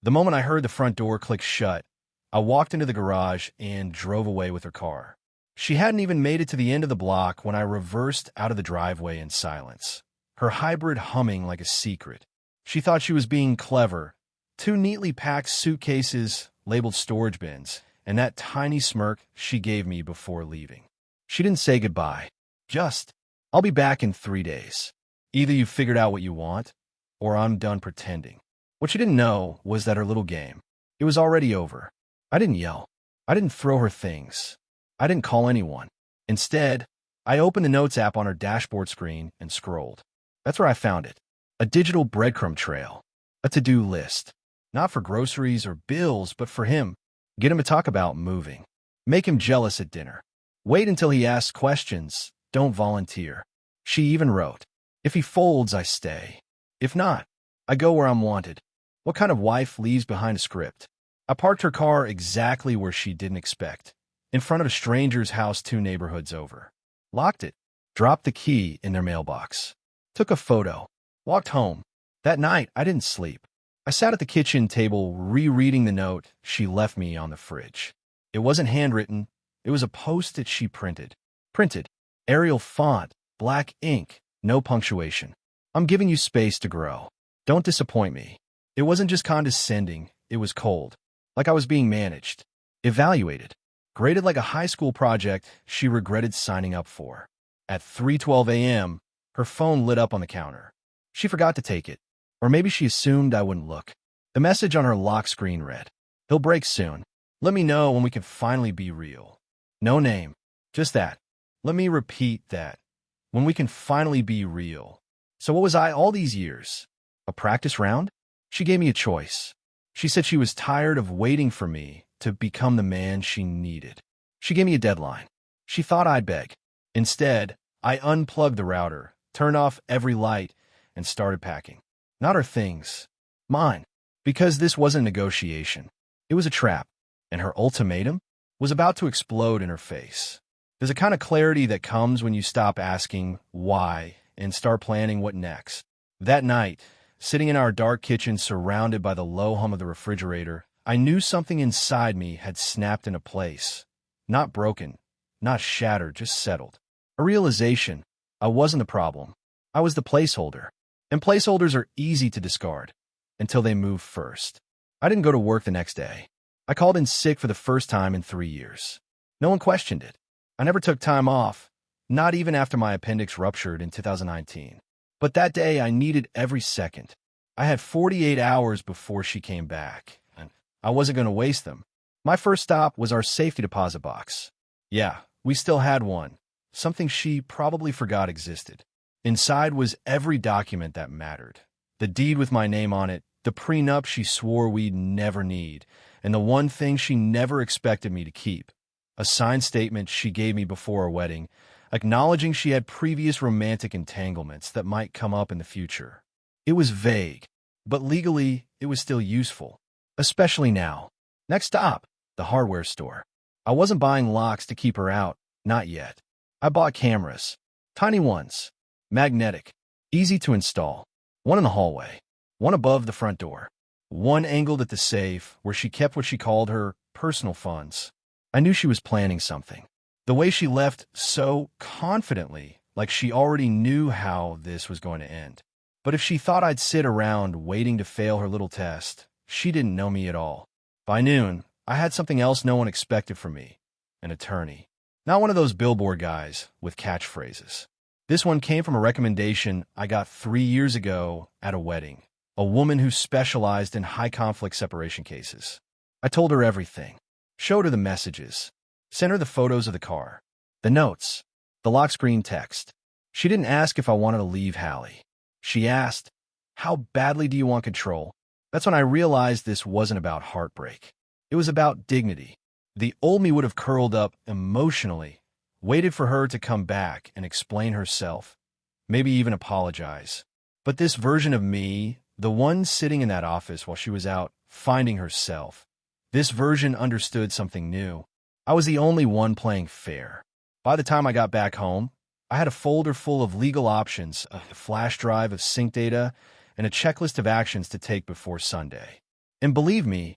The moment I heard the front door click shut, I walked into the garage and drove away with her car. She hadn't even made it to the end of the block when I reversed out of the driveway in silence, her hybrid humming like a secret. She thought she was being clever. Two neatly packed suitcases labeled storage bins, and that tiny smirk she gave me before leaving. She didn't say goodbye. Just, I'll be back in 3 days. Either you figured out what you want, or I'm done pretending. What she didn't know was that her little game, it was already over. I didn't yell. I didn't throw her things. I didn't call anyone. Instead, I opened the Notes app on her dashboard screen and scrolled. That's where I found it. A digital breadcrumb trail. A to-do list. Not for groceries or bills, but for him. Get him to talk about moving. Make him jealous at dinner. Wait until he asks questions. Don't volunteer. She even wrote, if he folds, I stay. If not, I go where I'm wanted. What kind of wife leaves behind a script? I parked her car exactly where she didn't expect, in front of a stranger's house 2 neighborhoods over. Locked it, dropped the key in their mailbox, took a photo, walked home. That night, I didn't sleep. I sat at the kitchen table rereading the note she left me on the fridge. It wasn't handwritten. It was a post-it she printed. Printed. Arial font, black ink, no punctuation. I'm giving you space to grow. Don't disappoint me. It wasn't just condescending. It was cold. Like I was being managed. Evaluated. Graded like a high school project she regretted signing up for. At 3:12 a.m., her phone lit up on the counter. She forgot to take it. Or maybe she assumed I wouldn't look. The message on her lock screen read, he'll break soon. Let me know when we can finally be real. No name. Just that. Let me repeat that. When we can finally be real. So what was I all these years? A practice round? She gave me a choice. She said she was tired of waiting for me to become the man she needed. She gave me a deadline. She thought I'd beg. Instead, I unplugged the router, turned off every light, and started packing. Not her things. Mine. Because this wasn't negotiation. It was a trap. And her ultimatum was about to explode in her face. There's a kind of clarity that comes when you stop asking why and start planning what next. That night, sitting in our dark kitchen surrounded by the low hum of the refrigerator, I knew something inside me had snapped into place. Not broken, not shattered, just settled. A realization. I wasn't the problem. I was the placeholder. And placeholders are easy to discard until they move first. I didn't go to work the next day. I called in sick for the first time in 3 years. No one questioned it. I never took time off, not even after my appendix ruptured in 2019. But that day, I needed every second. I had 48 hours before she came back, and I wasn't going to waste them. My first stop was our safety deposit box. Yeah, we still had one, something she probably forgot existed. Inside was every document that mattered. The deed with my name on it, the prenup she swore we'd never need, and the one thing she never expected me to keep. A signed statement she gave me before our wedding, acknowledging she had previous romantic entanglements that might come up in the future. It was vague, but legally it was still useful, especially now. Next stop, the hardware store. I wasn't buying locks to keep her out, not yet. I bought cameras, tiny ones, magnetic, easy to install. One in the hallway, one above the front door, one angled at the safe where she kept what she called her personal funds. I knew she was planning something. The way she left so confidently, like she already knew how this was going to end. But if she thought I'd sit around waiting to fail her little test, she didn't know me at all. By noon, I had something else no one expected from me. An attorney. Not one of those billboard guys with catchphrases. This one came from a recommendation I got 3 years ago at a wedding. A woman who specialized in high-conflict separation cases. I told her everything. Showed her the messages. Sent her the photos of the car. The notes. The lock screen text. She didn't ask if I wanted to leave Hallie. She asked, how badly do you want control? That's when I realized this wasn't about heartbreak. It was about dignity. The old me would have curled up emotionally, waited for her to come back and explain herself, maybe even apologize. But this version of me, the one sitting in that office while she was out finding herself, this version understood something new. I was the only one playing fair. By the time I got back home, I had a folder full of legal options, a flash drive of sync data, and a checklist of actions to take before Sunday. And believe me,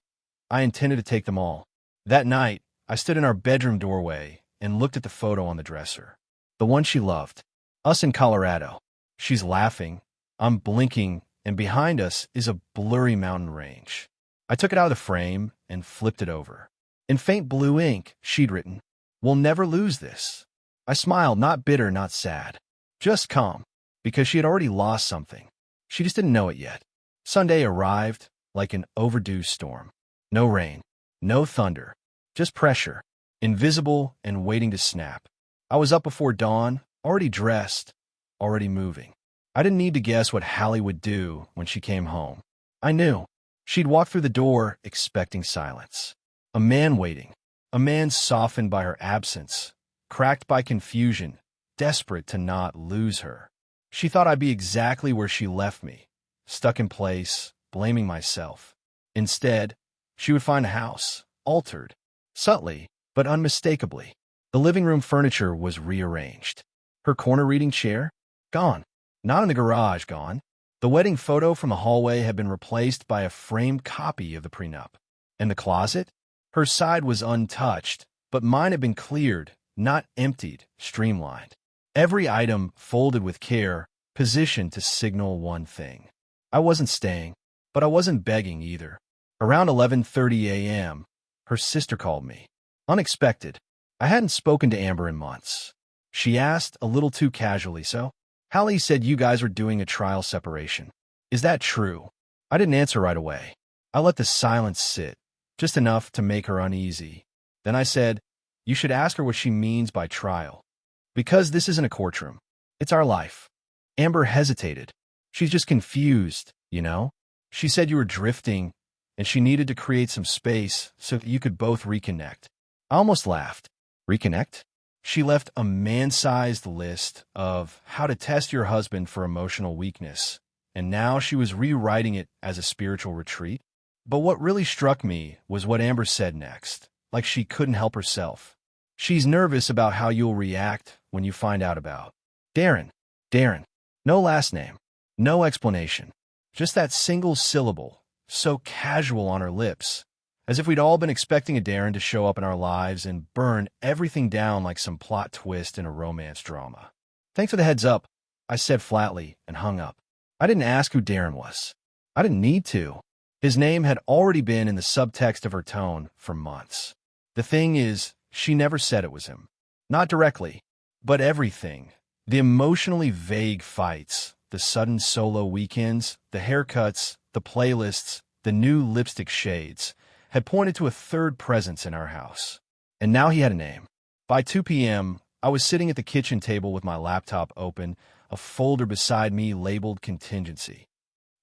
I intended to take them all. That night, I stood in our bedroom doorway and looked at the photo on the dresser. The one she loved. Us in Colorado. She's laughing. I'm blinking, and behind us is a blurry mountain range. I took it out of the frame and flipped it over. In faint blue ink, she'd written, "We'll never lose this." I smiled, not bitter, not sad. Just calm, because she had already lost something. She just didn't know it yet. Sunday arrived like an overdue storm. No rain, no thunder, just pressure, invisible and waiting to snap. I was up before dawn, already dressed, already moving. I didn't need to guess what Hallie would do when she came home. I knew. She'd walk through the door expecting silence. A man waiting. A man softened by her absence, cracked by confusion, desperate to not lose her. She thought I'd be exactly where she left me, stuck in place, blaming myself. Instead, she would find a house, altered, subtly, but unmistakably. The living room furniture was rearranged. Her corner reading chair? Gone. Not in the garage, gone. The wedding photo from the hallway had been replaced by a framed copy of the prenup. And the closet? Her side was untouched, but mine had been cleared, not emptied, streamlined. Every item folded with care, positioned to signal one thing. I wasn't staying, but I wasn't begging either. Around 11:30 a.m., her sister called me. Unexpected. I hadn't spoken to Amber in months. She asked, a little too casually, "So, Hallie said you guys were doing a trial separation. Is that true?" I didn't answer right away. I let the silence sit, just enough to make her uneasy. Then I said, "You should ask her what she means by trial. Because this isn't a courtroom. It's our life." Amber hesitated. "She's just confused, you know? She said you were drifting, and she needed to create some space so that you could both reconnect." I almost laughed. Reconnect? She left a man-sized list of how to test your husband for emotional weakness, and now she was rewriting it as a spiritual retreat. But what really struck me was what Amber said next, like she couldn't help herself. "She's nervous about how you'll react when you find out about Darren." Darren. No last name. No explanation. Just that single syllable, so casual on her lips, as if we'd all been expecting a Darren to show up in our lives and burn everything down like some plot twist in a romance drama. "Thanks for the heads up," I said flatly and hung up. I didn't ask who Darren was. I didn't need to. His name had already been in the subtext of her tone for months. The thing is, she never said it was him. Not directly, but everything. The emotionally vague fights, the sudden solo weekends, the haircuts, the playlists, the new lipstick shades, had pointed to a third presence in our house. And now he had a name. By 2 p.m., I was sitting at the kitchen table with my laptop open, a folder beside me labeled Contingency.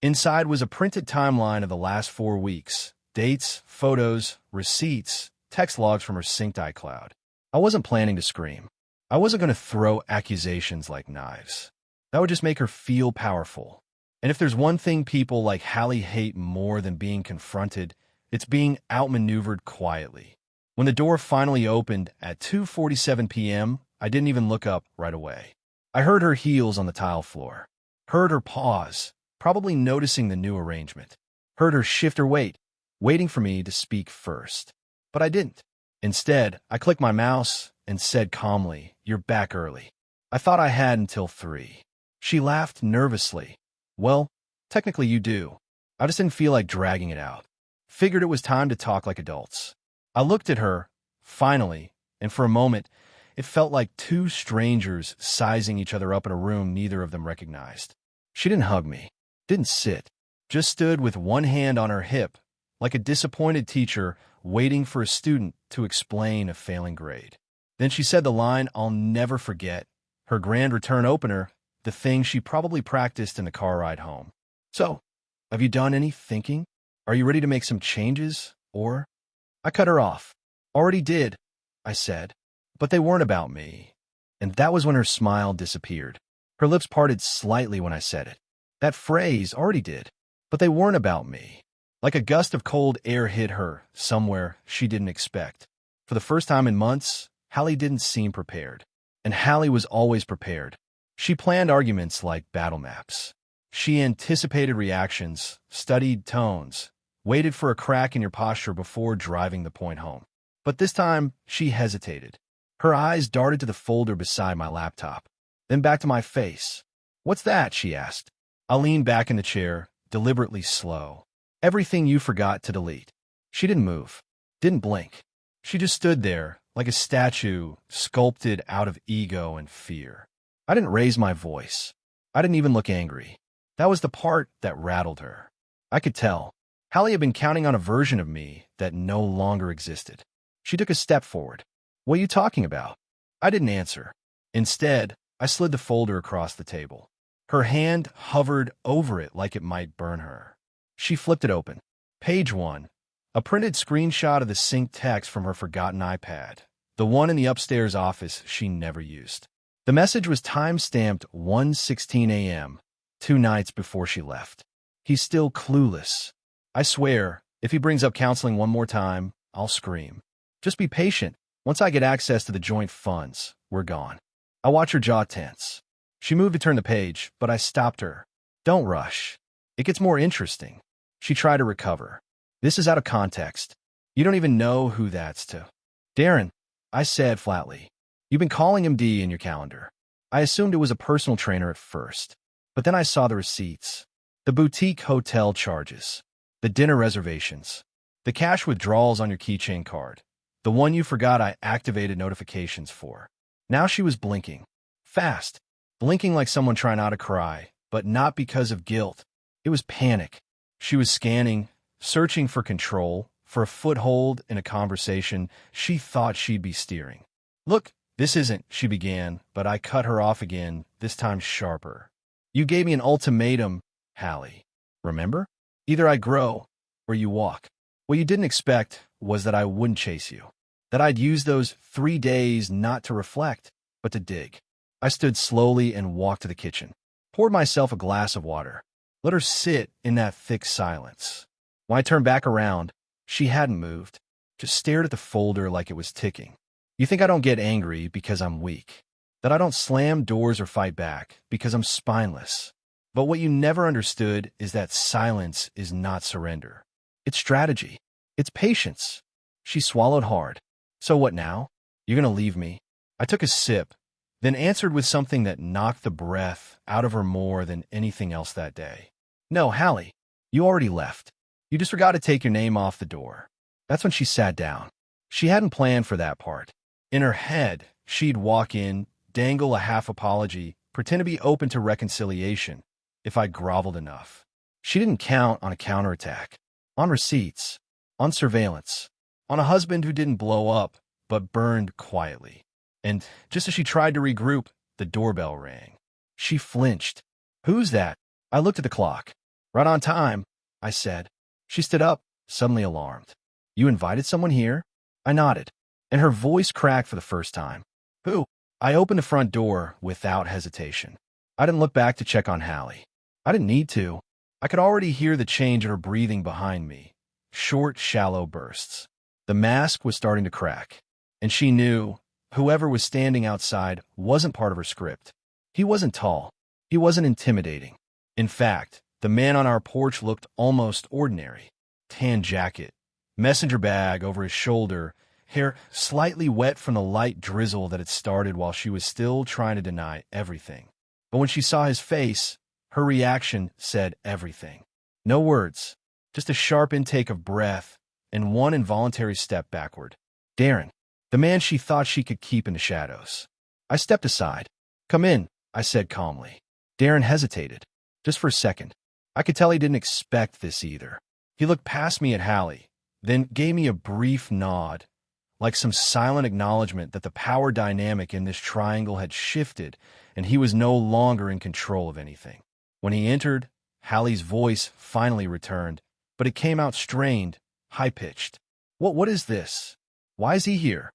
Inside was a printed timeline of the last 4 weeks, dates, photos, receipts, text logs from her synced iCloud. I wasn't planning to scream. I wasn't going to throw accusations like knives. That would just make her feel powerful. And if there's one thing people like Hallie hate more than being confronted, it's being outmaneuvered quietly. When the door finally opened at 2:47 p.m., I didn't even look up right away. I heard her heels on the tile floor. Heard her pause, probably noticing the new arrangement. Heard her shift her weight, waiting for me to speak first. But I didn't. Instead, I clicked my mouse and said calmly, "You're back early." I thought I had until 3. She laughed nervously. "Well, technically you do. I just didn't feel like dragging it out. Figured it was time to talk like adults." I looked at her, finally, and for a moment, it felt like two strangers sizing each other up in a room neither of them recognized. She didn't hug me, didn't sit, just stood with one hand on her hip, like a disappointed teacher waiting for a student to explain a failing grade. Then she said the line I'll never forget, her grand return opener, the thing she probably practiced in the car ride home. "So, have you done any thinking? Are you ready to make some changes, or?" I cut her off. "Already did," I said, "but they weren't about me." And that was when her smile disappeared. Her lips parted slightly when I said it. That phrase, "already did," but they weren't about me. Like a gust of cold air hit her somewhere she didn't expect. For the first time in months, Hallie didn't seem prepared. And Hallie was always prepared. She planned arguments like battle maps. She anticipated reactions, studied tones, waited for a crack in your posture before driving the point home. But this time, she hesitated. Her eyes darted to the folder beside my laptop, then back to my face. "What's that?" she asked. I leaned back in the chair, deliberately slow. "Everything you forgot to delete." She didn't move, didn't blink. She just stood there, like a statue sculpted out of ego and fear. I didn't raise my voice. I didn't even look angry. That was the part that rattled her. I could tell. Hallie had been counting on a version of me that no longer existed. She took a step forward. "What are you talking about?" I didn't answer. Instead, I slid the folder across the table. Her hand hovered over it like it might burn her. She flipped it open. Page 1. A printed screenshot of the synced text from her forgotten iPad, the one in the upstairs office she never used. The message was time-stamped 1:16 a.m., 2 nights before she left. "He's still clueless. I swear, if he brings up counseling one more time, I'll scream. Just be patient. Once I get access to the joint funds, we're gone." I watched her jaw tense. She moved to turn the page, but I stopped her. "Don't rush. It gets more interesting." She tried to recover. "This is out of context. You don't even know who that's to." "Darren," I said flatly. "You've been calling him D in your calendar." I assumed it was a personal trainer at first, but then I saw the receipts. The boutique hotel charges, the dinner reservations, the cash withdrawals on your keychain card, the one you forgot I activated notifications for. Now she was blinking. Fast. Blinking like someone trying not to cry, but not because of guilt. It was panic. She was scanning, searching for control, for a foothold in a conversation she thought she'd be steering. "Look, this isn't," she began, but I cut her off again, this time sharper. "You gave me an ultimatum, Hallie. Remember? Either I grow, or you walk. What you didn't expect was that I wouldn't chase you. That I'd use those 3 days not to reflect, but to dig." I stood slowly and walked to the kitchen. Poured myself a glass of water. Let her sit in that thick silence. When I turned back around, she hadn't moved, just stared at the folder like it was ticking. "You think I don't get angry because I'm weak? That I don't slam doors or fight back because I'm spineless? But what you never understood is that silence is not surrender. It's strategy. It's patience." She swallowed hard. "So what now? You're gonna leave me?" I took a sip, then answered with something that knocked the breath out of her more than anything else that day. "No, Hallie, you already left. You just forgot to take your name off the door." That's when she sat down. She hadn't planned for that part. In her head, she'd walk in, dangle a half apology, pretend to be open to reconciliation, if I groveled enough. She didn't count on a counterattack, on receipts, on surveillance, on a husband who didn't blow up, but burned quietly. And just as she tried to regroup, the doorbell rang. She flinched. "Who's that?" I looked at the clock. "Right on time," I said. She stood up, suddenly alarmed. "You invited someone here?" I nodded, and her voice cracked for the first time. "Who?" I opened the front door without hesitation. I didn't look back to check on Hallie. I didn't need to. I could already hear the change in her breathing behind me. Short, shallow bursts. The mask was starting to crack, and she knew whoever was standing outside wasn't part of her script. He wasn't tall. He wasn't intimidating. In fact, the man on our porch looked almost ordinary. Tan jacket, messenger bag over his shoulder, hair slightly wet from the light drizzle that had started while she was still trying to deny everything. But when she saw his face, her reaction said everything. No words, just a sharp intake of breath and one involuntary step backward. Darren, the man she thought she could keep in the shadows. I stepped aside. "Come in," I said calmly. Darren hesitated, just for a second. I could tell he didn't expect this either. He looked past me at Hallie, then gave me a brief nod, like some silent acknowledgement that the power dynamic in this triangle had shifted and he was no longer in control of anything. When he entered, Hallie's voice finally returned, but it came out strained, high-pitched. What is this? Why is he here?"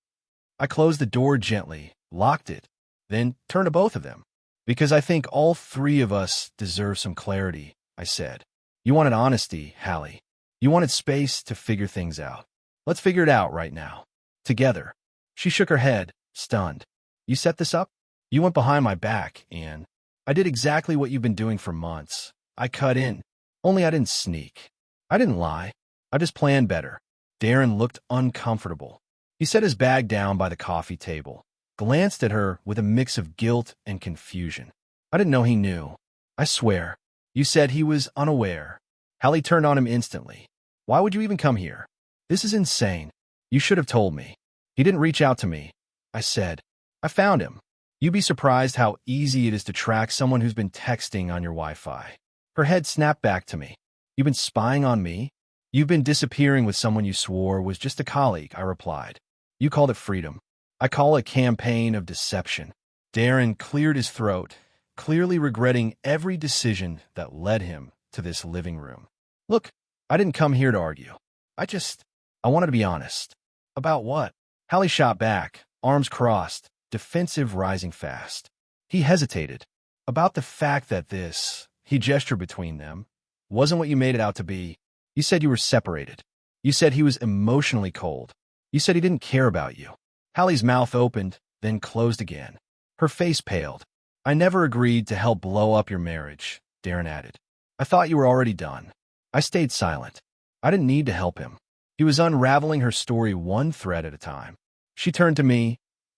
I closed the door gently, locked it, then turned to both of them. "Because I think all 3 of us deserve some clarity," I said. "You wanted honesty, Hallie. You wanted space to figure things out. Let's figure it out right now. Together." She shook her head, stunned. "You set this up? You went behind my back, Anne. I did exactly what you've been doing for months. I cut in. Only I didn't sneak. I didn't lie. I just planned better. Darren looked uncomfortable. He set his bag down by the coffee table, glanced at her with a mix of guilt and confusion. I didn't know he knew. I swear. You said he was unaware. Hallie turned on him instantly. Why would you even come here? This is insane. You should have told me. He didn't reach out to me. I said. I found him. You'd be surprised how easy it is to track someone who's been texting on your Wi-Fi. Her head snapped back to me. You've been spying on me? You've been disappearing with someone you swore was just a colleague, I replied. You called it freedom. I call it a campaign of deception. Darren cleared his throat, clearly regretting every decision that led him to this living room. Look, I didn't come here to argue. I wanted to be honest. About what? Hallie shot back, arms crossed, defensive rising fast. He hesitated. About the fact that this, he gestured between them, wasn't what you made it out to be. You said you were separated. You said he was emotionally cold. You said he didn't care about you. Hallie's mouth opened, then closed again. Her face paled. I never agreed to help blow up your marriage, Darren added. I thought you were already done. I stayed silent. I didn't need to help him. He was unraveling her story one thread at a time. She turned to me,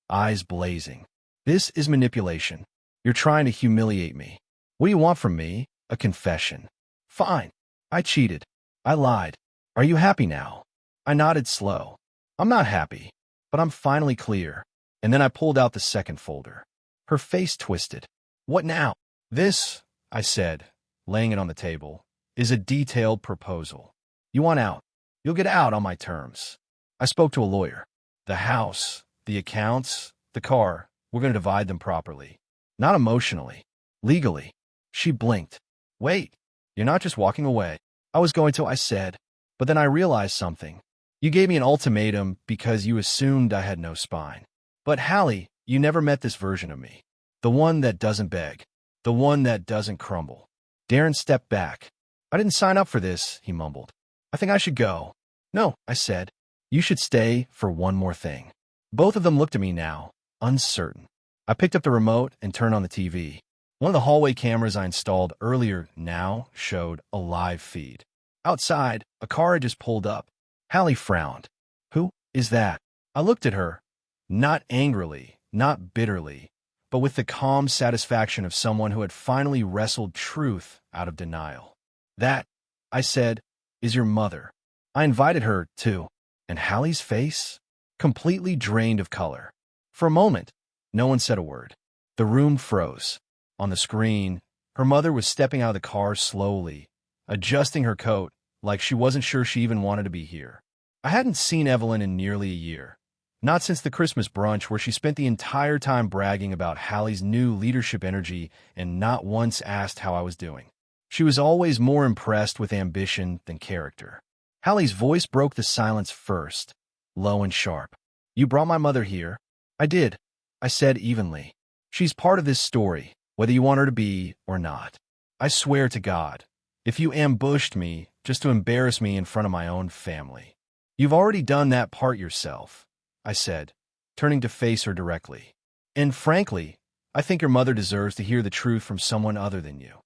eyes blazing. This is manipulation. You're trying to humiliate me. What do you want from me? A confession. Fine. I cheated. I lied. Are you happy now? I nodded slow. I'm not happy, but I'm finally clear. And then I pulled out the second folder. Her face twisted. What now? This, I said, laying it on the table, is a detailed proposal. You want out. You'll get out on my terms. I spoke to a lawyer. The house, the accounts, the car, we're going to divide them properly. Not emotionally. Legally. She blinked. Wait, you're not just walking away. I was going to, I said, but then I realized something. You gave me an ultimatum because you assumed I had no spine. But Hallie, you never met this version of me. The one that doesn't beg. The one that doesn't crumble. Darren stepped back. I didn't sign up for this, he mumbled. I think I should go. No, I said. You should stay for one more thing. Both of them looked at me now, uncertain. I picked up the remote and turned on the TV. One of the hallway cameras I installed earlier now showed a live feed. Outside, a car had just pulled up. Hallie frowned. Who is that? I looked at her, not angrily, not bitterly, but with the calm satisfaction of someone who had finally wrestled truth out of denial. That, I said, is your mother. I invited her, too. And Hallie's face? Completely drained of color. For a moment, no one said a word. The room froze. On the screen, her mother was stepping out of the car slowly, adjusting her coat like she wasn't sure she even wanted to be here. I hadn't seen Evelyn in nearly a year. Not since the Christmas brunch where she spent the entire time bragging about Hallie's new leadership energy and not once asked how I was doing. She was always more impressed with ambition than character. Hallie's voice broke the silence first, low and sharp. You brought my mother here? I did, I said evenly. She's part of this story, whether you want her to be or not. I swear to God, if you ambushed me just to embarrass me in front of my own family. You've already done that part yourself, I said, turning to face her directly. And frankly, I think your mother deserves to hear the truth from someone other than you.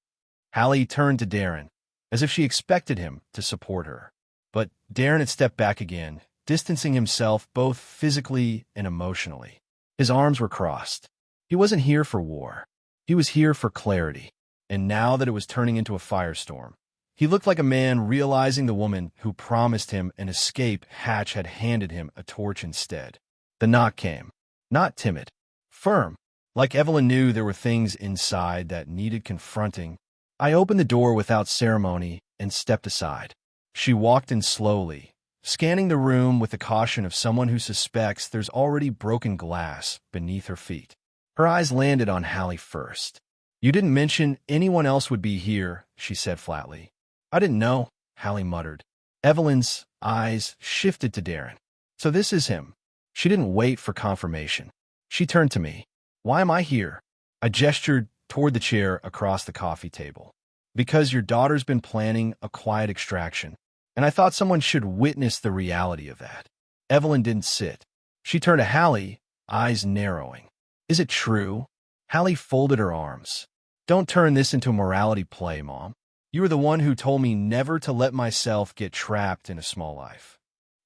Hallie turned to Darren, as if she expected him to support her. But Darren had stepped back again, distancing himself both physically and emotionally. His arms were crossed. He wasn't here for war. He was here for clarity. And now that it was turning into a firestorm, he looked like a man realizing the woman who promised him an escape hatch had handed him a torch instead. The knock came. Not timid. Firm. Like Evelyn knew there were things inside that needed confronting. I opened the door without ceremony and stepped aside. She walked in slowly, scanning the room with the caution of someone who suspects there's already broken glass beneath her feet. Her eyes landed on Hallie first. You didn't mention anyone else would be here, she said flatly. I didn't know, Hallie muttered. Evelyn's eyes shifted to Darren. So this is him. She didn't wait for confirmation. She turned to me. Why am I here? I gestured toward the chair across the coffee table. Because your daughter's been planning a quiet extraction, and I thought someone should witness the reality of that. Evelyn didn't sit. She turned to Hallie, eyes narrowing. Is it true? Hallie folded her arms. Don't turn this into a morality play, Mom. You were the one who told me never to let myself get trapped in a small life.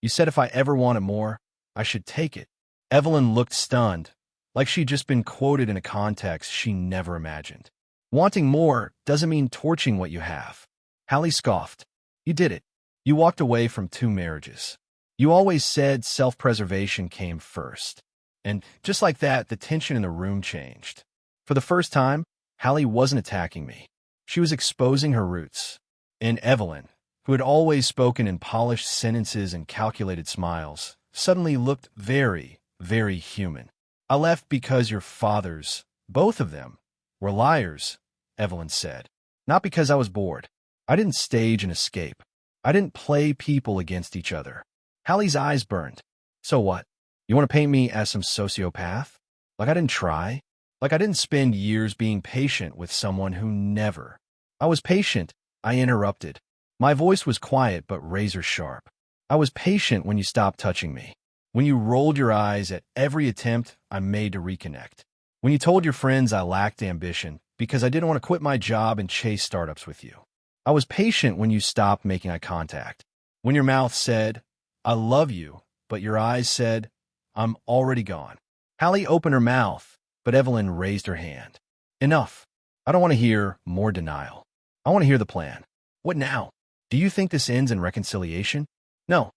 You said if I ever wanted more, I should take it. Evelyn looked stunned, like she'd just been quoted in a context she never imagined. Wanting more doesn't mean torching what you have. Hallie scoffed. You did it. You walked away from 2 marriages. You always said self-preservation came first. And just like that, the tension in the room changed. For the first time, Hallie wasn't attacking me. She was exposing her roots. And Evelyn, who had always spoken in polished sentences and calculated smiles, suddenly looked very, very human. I left because your fathers, both of them, were liars, Evelyn said. Not because I was bored. I didn't stage an escape. I didn't play people against each other. Hallie's eyes burned. So what? You want to paint me as some sociopath? Like I didn't try? Like I didn't spend years being patient with someone who never. I was patient, I interrupted. My voice was quiet but razor sharp. I was patient when you stopped touching me. When you rolled your eyes at every attempt I made to reconnect. When you told your friends I lacked ambition because I didn't want to quit my job and chase startups with you. I was patient when you stopped making eye contact. When your mouth said, I love you, but your eyes said, I'm already gone. Hallie opened her mouth, but Evelyn raised her hand. Enough. I don't want to hear more denial. I want to hear the plan. What now? Do you think this ends in reconciliation? No,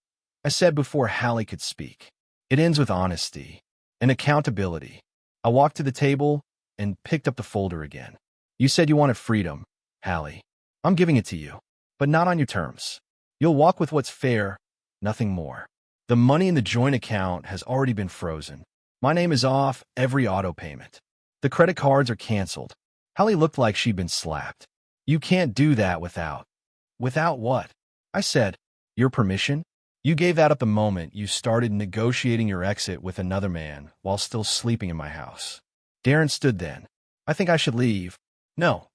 I said before Hallie could speak. It ends with honesty and accountability. I walked to the table and picked up the folder again. You said you wanted freedom, Hallie. I'm giving it to you, but not on your terms. You'll walk with what's fair, nothing more. The money in the joint account has already been frozen. My name is off every auto payment. The credit cards are canceled. Hallie looked like she'd been slapped. You can't do that without. Without what? I said. Your permission? You gave that up the moment you started negotiating your exit with another man while still sleeping in my house. Darren stood then. I think I should leave. No,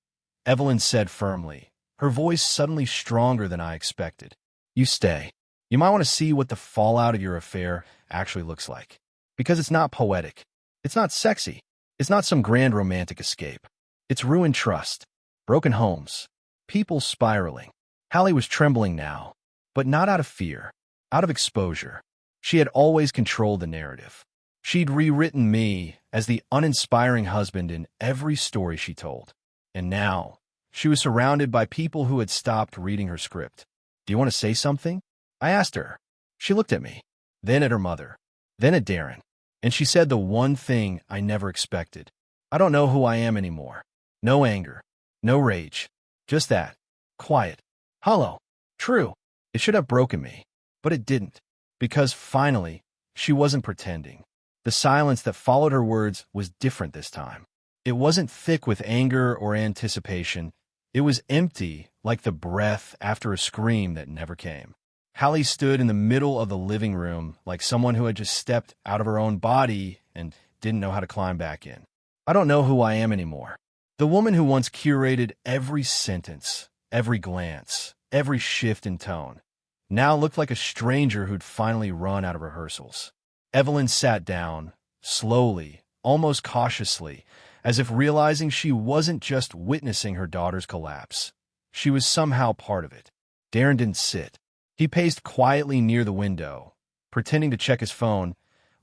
Evelyn said firmly, her voice suddenly stronger than I expected. You stay. You might want to see what the fallout of your affair actually looks like. Because it's not poetic. It's not sexy. It's not some grand romantic escape. It's ruined trust, broken homes, people spiraling. Hallie was trembling now, but not out of fear, out of exposure. She had always controlled the narrative. She'd rewritten me as the uninspiring husband in every story she told. And now, she was surrounded by people who had stopped reading her script. Do you want to say something? I asked her. She looked at me, then at her mother, then at Darren, and she said the one thing I never expected. I don't know who I am anymore. No anger, no rage, just that, quiet, hollow, true. It should have broken me, but it didn't, because finally, she wasn't pretending. The silence that followed her words was different this time. It wasn't thick with anger or anticipation. It was empty, like the breath after a scream that never came. Hallie stood in the middle of the living room like someone who had just stepped out of her own body and didn't know how to climb back in. I don't know who I am anymore. The woman who once curated every sentence, every glance, every shift in tone, now looked like a stranger who'd finally run out of rehearsals. Evelyn sat down, slowly, almost cautiously, as if realizing she wasn't just witnessing her daughter's collapse. She was somehow part of it. Darren didn't sit. He paced quietly near the window, pretending to check his phone,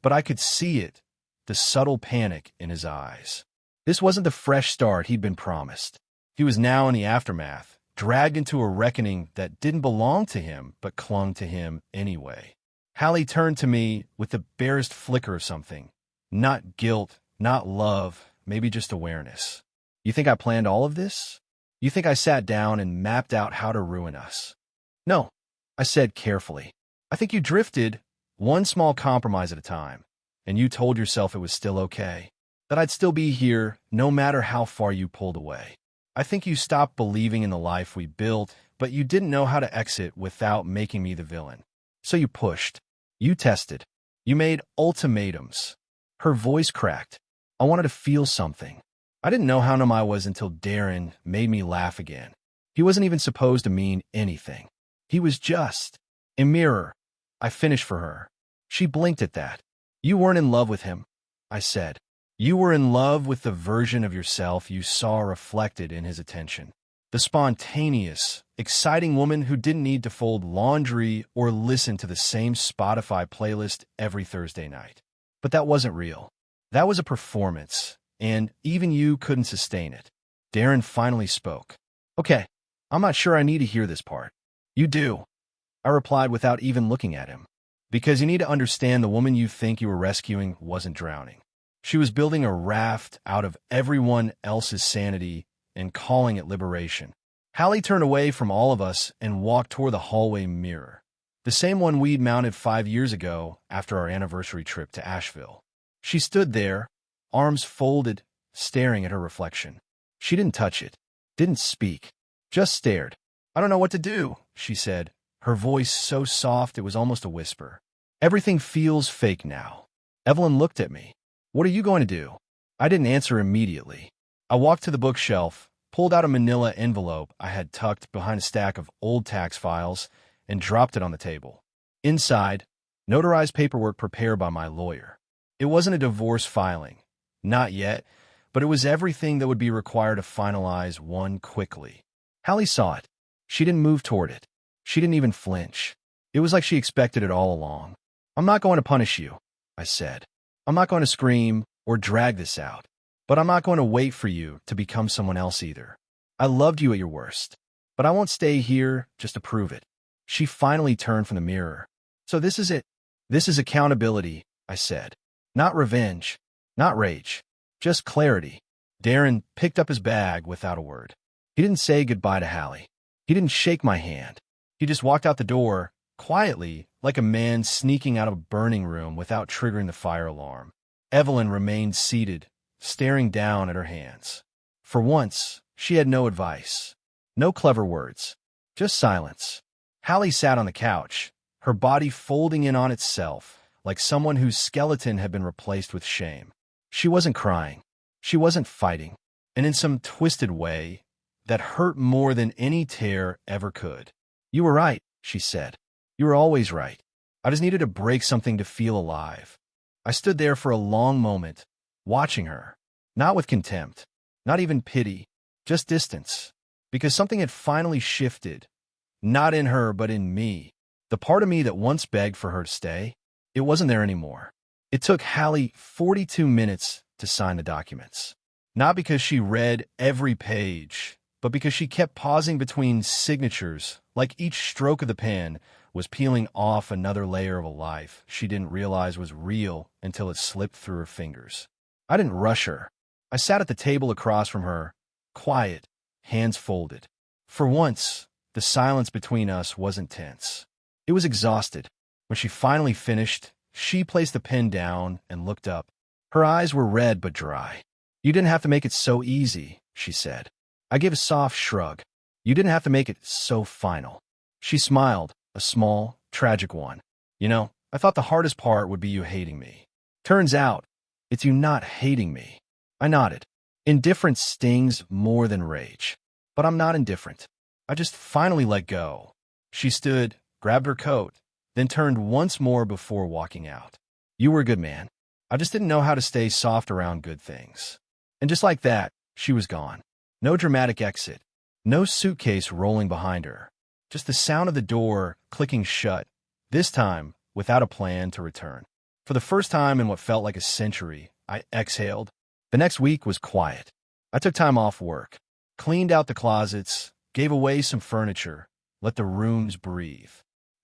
but I could see it, the subtle panic in his eyes. This wasn't the fresh start he'd been promised. He was now in the aftermath, dragged into a reckoning that didn't belong to him but clung to him anyway. Hallie turned to me with the barest flicker of something. Not guilt, not love, maybe just awareness. You think I planned all of this? You think I sat down and mapped out how to ruin us? No, I said carefully. I think you drifted, one small compromise at a time, and you told yourself it was still okay, that I'd still be here no matter how far you pulled away. I think you stopped believing in the life we built, but you didn't know how to exit without making me the villain. So you pushed. You tested. You made ultimatums. Her voice cracked. I wanted to feel something. I didn't know how numb I was until Darren made me laugh again. He wasn't even supposed to mean anything. He was just a mirror. I finished for her. She blinked at that. You weren't in love with him, I said. You were in love with the version of yourself you saw reflected in his attention. The spontaneous, exciting woman who didn't need to fold laundry or listen to the same Spotify playlist every Thursday night. But that wasn't real. That was a performance, and even you couldn't sustain it. Darren finally spoke. Okay, I'm not sure I need to hear this part. You do, I replied without even looking at him. Because you need to understand the woman you think you were rescuing wasn't drowning. She was building a raft out of everyone else's sanity and calling it liberation. Hallie turned away from all of us and walked toward the hallway mirror, the same one we'd mounted 5 years ago after our anniversary trip to Asheville. She stood there, arms folded, staring at her reflection. She didn't touch it, didn't speak, just stared. I don't know what to do, she said, her voice so soft it was almost a whisper. Everything feels fake now. Evelyn looked at me. What are you going to do? I didn't answer immediately. I walked to the bookshelf, pulled out a manila envelope I had tucked behind a stack of old tax files, and dropped it on the table. Inside, notarized paperwork prepared by my lawyer. It wasn't a divorce filing. Not yet, but it was everything that would be required to finalize one quickly. Hallie saw it. She didn't move toward it. She didn't even flinch. It was like she expected it all along. I'm not going to punish you, I said. I'm not going to scream or drag this out. But I'm not going to wait for you to become someone else either. I loved you at your worst. But I won't stay here just to prove it. She finally turned from the mirror. So this is it. This is accountability, I said. Not revenge. Not rage. Just clarity. Darren picked up his bag without a word. He didn't say goodbye to Hallie. He didn't shake my hand. He just walked out the door, quietly, like a man sneaking out of a burning room without triggering the fire alarm. Evelyn remained seated, staring down at her hands. For once, she had no advice. No clever words. Just silence. Hallie sat on the couch, her body folding in on itself, like someone whose skeleton had been replaced with shame. She wasn't crying. She wasn't fighting. And in some twisted way, that hurt more than any tear ever could. You were right, she said. You were always right. I just needed to break something to feel alive. I stood there for a long moment, watching her, not with contempt, not even pity, just distance, because something had finally shifted, not in her but in me. The part of me that once begged for her to stay, it wasn't there anymore. It took Hallie 42 minutes to sign the documents, not because she read every page, but because she kept pausing between signatures, like each stroke of the pen was peeling off another layer of a life she didn't realize was real until it slipped through her fingers. I didn't rush her. I sat at the table across from her, quiet, hands folded. For once, the silence between us wasn't tense. It was exhausted. When she finally finished, she placed the pen down and looked up. Her eyes were red but dry. You didn't have to make it so easy, she said. I gave a soft shrug. You didn't have to make it so final. She smiled, a small, tragic one. You know, I thought the hardest part would be you hating me. Turns out, it's you not hating me. I nodded. Indifference stings more than rage. But I'm not indifferent. I just finally let go. She stood, grabbed her coat, then turned once more before walking out. You were a good man. I just didn't know how to stay soft around good things. And just like that, she was gone. No dramatic exit. No suitcase rolling behind her. Just the sound of the door clicking shut, this time without a plan to return. For the first time in what felt like a century, I exhaled. The next week was quiet. I took time off work, cleaned out the closets, gave away some furniture, let the rooms breathe.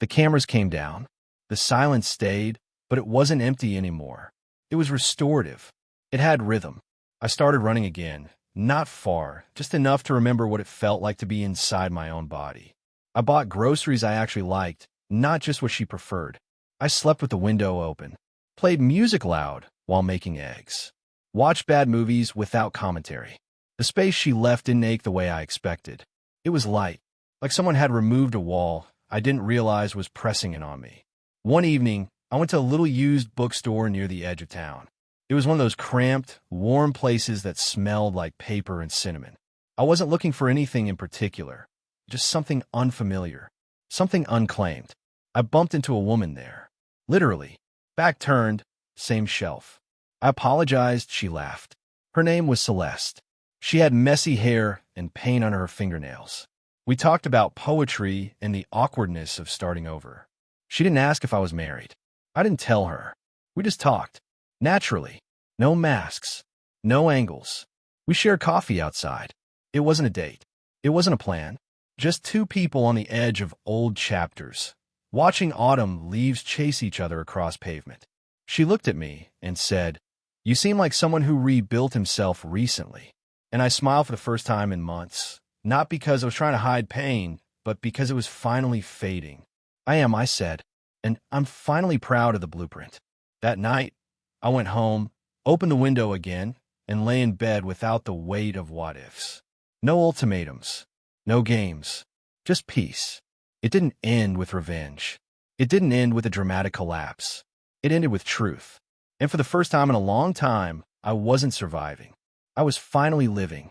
The cameras came down. The silence stayed, but it wasn't empty anymore. It was restorative. It had rhythm. I started running again, not far, just enough to remember what it felt like to be inside my own body. I bought groceries I actually liked, not just what she preferred. I slept with the window open, played music loud while making eggs, watched bad movies without commentary. The space she left didn't ache the way I expected. It was light, like someone had removed a wall I didn't realize was pressing in on me. One evening, I went to a little used bookstore near the edge of town. It was one of those cramped, warm places that smelled like paper and cinnamon. I wasn't looking for anything in particular, just something unfamiliar, something unclaimed. I bumped into a woman there. Literally. Back turned, same shelf. I apologized, she laughed. Her name was Celeste. She had messy hair, and pain under her fingernails. We talked about poetry and the awkwardness of starting over. She didn't ask if I was married. I didn't tell her. We just talked. Naturally. No masks. No angles. We shared coffee outside. It wasn't a date. It wasn't a plan. Just two people on the edge of old chapters, watching autumn leaves chase each other across pavement. She looked at me and said, "You seem like someone who rebuilt himself recently." And I smiled for the first time in months, not because I was trying to hide pain, but because it was finally fading. I said, and I'm finally proud of the blueprint. That night, I went home, opened the window again, and lay in bed without the weight of what-ifs. No ultimatums, no games, just peace. It didn't end with revenge. It didn't end with a dramatic collapse. It ended with truth. And for the first time in a long time, I wasn't surviving. I was finally living.